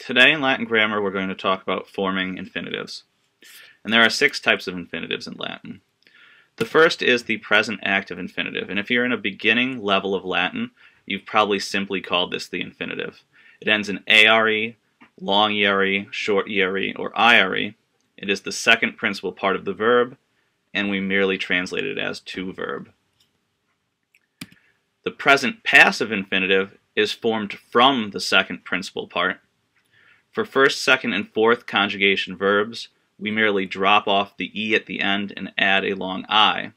Today in Latin grammar we're going to talk about forming infinitives. And there are 6 types of infinitives in Latin. The first is the present active infinitive, and if you're in a beginning level of Latin, you've probably simply called this the infinitive. It ends in are, long ere, short ere, or ire. It is the second principal part of the verb, and we merely translate it as to verb. The present passive infinitive is formed from the second principal part. For first, second, and fourth conjugation verbs, we merely drop off the e at the end and add a long I.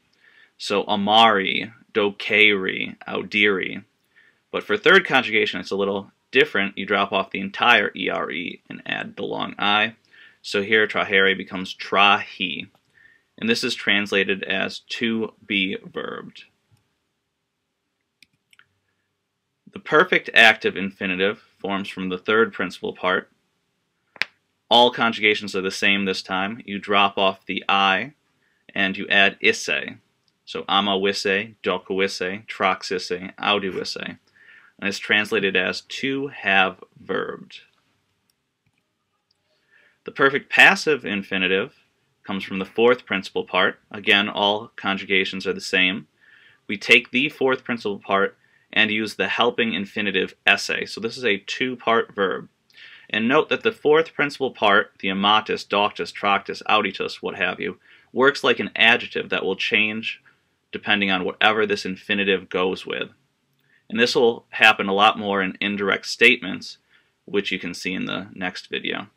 So amari, docere, audiri. But for third conjugation, it's a little different. You drop off the entire ere and add the long I. So here trahere becomes trahi. And this is translated as to be verbed. The perfect active infinitive forms from the third principal part. All conjugations are the same this time. You drop off the I and you add isse. So amawisse, docawisse, traxisse, audiwisse. And it's translated as to have verbed. The perfect passive infinitive comes from the fourth principal part. Again, all conjugations are the same. We take the fourth principal part and use the helping infinitive esse. So this is a 2-part verb. And note that the fourth principal part, the amatus, doctus, tractus, auditus, what have you, works like an adjective that will change depending on whatever this infinitive goes with. And this will happen a lot more in indirect statements, which you can see in the next video.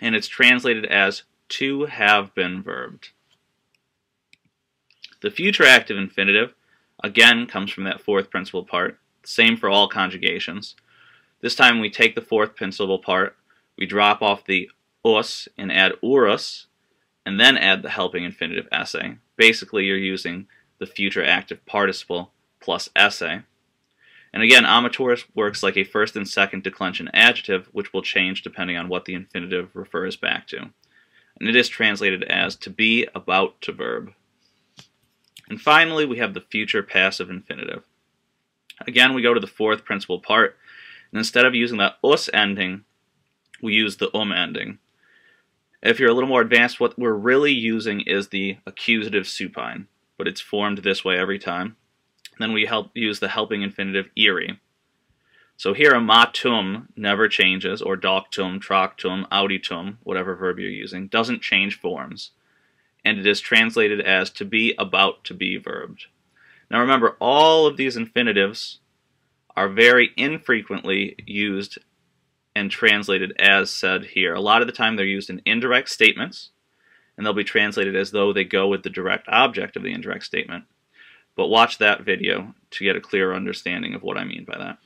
And it's translated as to have been verbed. The future active infinitive, again, comes from that fourth principal part. Same for all conjugations. This time we take the fourth principal part, we drop off the us and add urus, and then add the helping infinitive esse. Basically, you're using the future active participle plus esse. And again, amatorus works like a first and second declension adjective, which will change depending on what the infinitive refers back to. And it is translated as to be about to verb. And finally, we have the future passive infinitive. Again, we go to the fourth principal part, and instead of using that us ending, we use the ending. If you're a little more advanced, what we're really using is the accusative supine, but it's formed this way every time. Then we use the helping infinitive ere. So here amatum never changes, or doctum, tractum, auditum, whatever verb you're using, doesn't change forms. And it is translated as to be about to be verbed. Now remember, all of these infinitives are very infrequently used and translated as said here. A lot of the time they're used in indirect statements, and they'll be translated as though they go with the direct object of the indirect statement. But watch that video to get a clearer understanding of what I mean by that.